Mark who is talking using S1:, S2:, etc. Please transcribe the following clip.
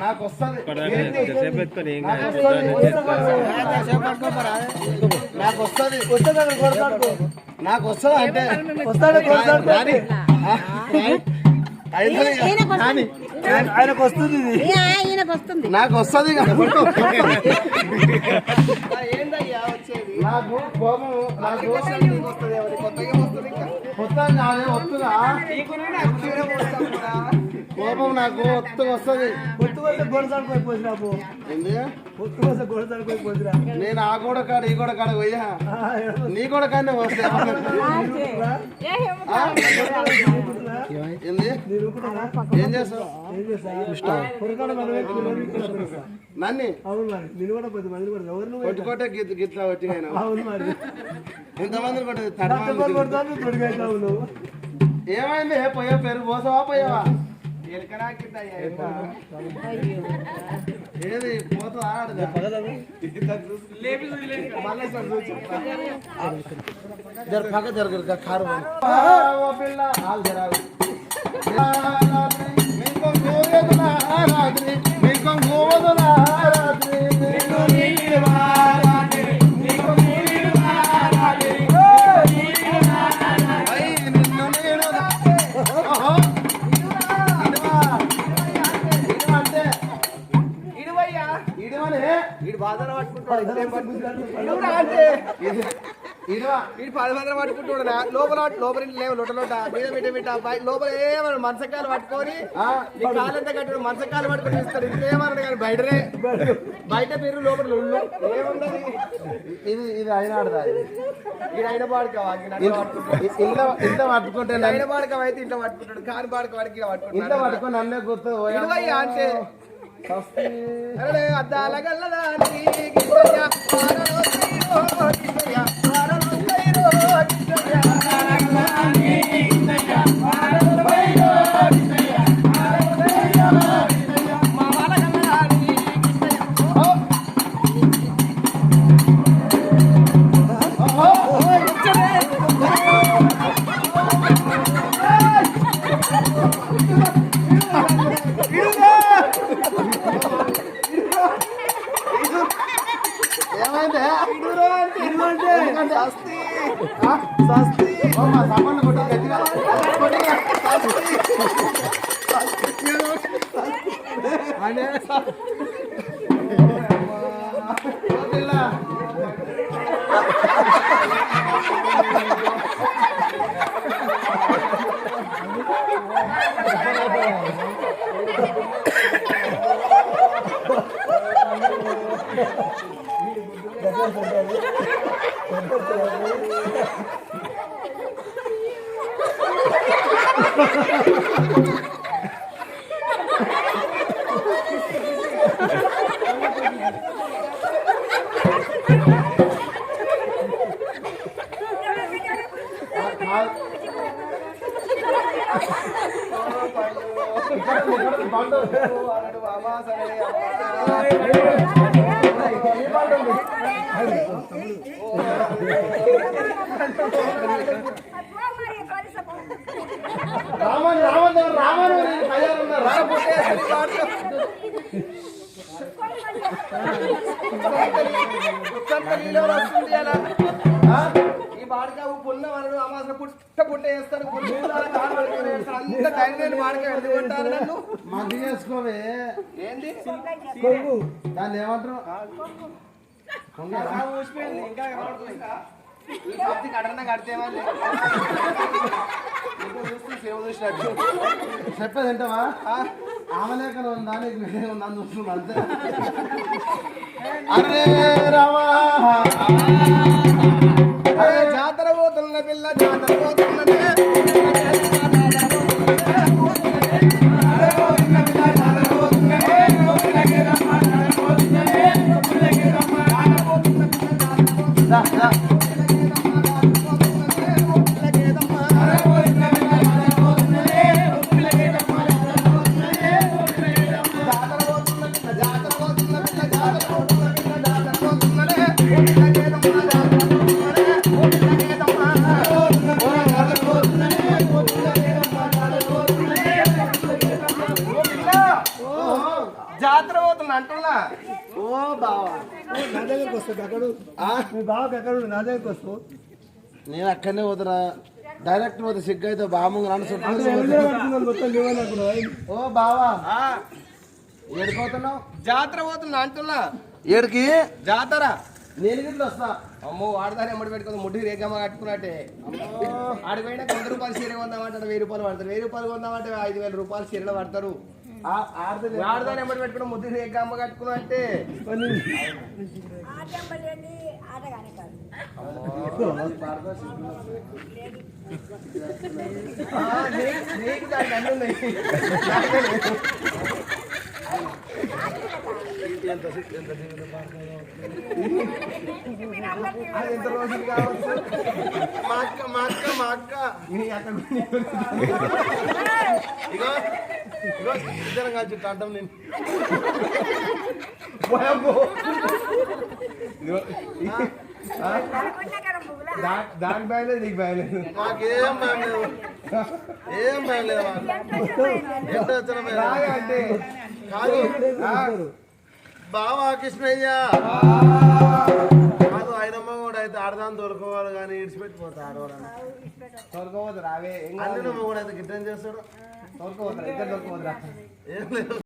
S1: నాకు వస్తుంది నాకు వస్తుంది అంటే ఆయనకు వస్తుంది నాకు వస్తుంది నాకు కోపం నాకు వస్తుందా కోపం నాకు వస్తుంది నేను ఆ గోడ కాడ ఈ గోడ కాడ పోయా నీ గోడ కాడనే వస్తా ఏం చేస్తావు నన్ను కొట్టుకోటే గిట్లా వచ్చి ఎంతమంది ఏమైంది పోయా పెరుగు పోసావా పోయావా ఏది పోతా పక్క జరగదు కారు పిల్ల రాత్రి మీకు రాత్రి పట్టుకుంటాడు లోపల లోపల లేవు లొట మీద మిట లోపల ఏమన్నా మనసకాలు పట్టుకొని కాలంతా కట్టాడు మనసకాలు పట్టుకొని ఇస్తాడు ఇంకేమన్నాడు కానీ బయట పేరు లోపల ఏముండదు ఇది అయినాడుదా ఇది అయిన పాడుకోవా ఇంత పట్టుకుంటే అయిన పాడుకోవ అయితే ఇంట్లో పట్టుకుంటాడు కాని పాడుకో వాడికి ఇంట్లో పట్టుకొని అన్నీ గుర్తు అంటే అద్దాల గల్లదానికి ఈ బాడక పుల్ల వరడు అమాస పుట్ట పుట్ట వేస్తాడు అంత టైం లేని బాడక ఎందుకుంటారు నన్ను మంది చేసుకోవే ఏంది దాన్ని ఏమంటారు కడన కడితేమని చెప్పేది ఏంటవా ఆమె లేక దానికి నన్ను చూస్తున్నా అంతే అరే రావా జాతర పోతున్న పిల్ల జాతర పోతున్నదే ఓ బావా
S2: నా దగ్గరకు వస్తావు అక్కడ మీ బావకి ఎక్కడ నా దగ్గరకు వస్తావు
S1: నేను అక్కడనే పోతున్నా డైరెక్ట్ పోతే సిగ్గు అయితే బాముంగ ఓ బావా ఏడిపోతున్నావు జాతర పోతున్నా అంటున్నా ఏడికి జాతర నేను గిట్ల వస్తా అమ్మో వాడదాని ఎమ్మడి పెట్టుకుని ముడ్డి రేగమ్మ కట్టుకున్నట్టే ఆడిపోయినా 100 రూపాయలు చీర కొందామంటే 1000 రూపాయలు పడతారు 1000 రూపాయలు కొందామంటే 5000 రూపాయలు చీరలు పడతారు ఆడదాని ఎమ్మడి పెట్టుకున్న ముడ్డి రేగమ్మ కట్టుకున్నట్టే నీకు దానికి అన్నీ ఉన్నాయి ఎంత రోజులు కావచ్చు మా అక్క ఇగో ఇగో ఇద్దరం కాదు చుట్టూ అంటాం నేను దానికి భయం లేదు నీకు భయం లేదు మాకేం భయం లేదు ఏం భయం లేదు అంటే కాదు బావా కృష్ణయ్య కాదు ఆయనమ్మ కూడా అయితే ఆడదాన్ని తోలుకోవాలి కానీ ఇడిచిపెట్టిపోతా ఆడవాళ్ళని తోలుకోవద్దు రావే అన్నమ్మ కూడా అయితే గిట్టం చేస్తాడు తోలుకోవద్దు ఇద్దరు తోలుకోవద్దురా ఏం లేదు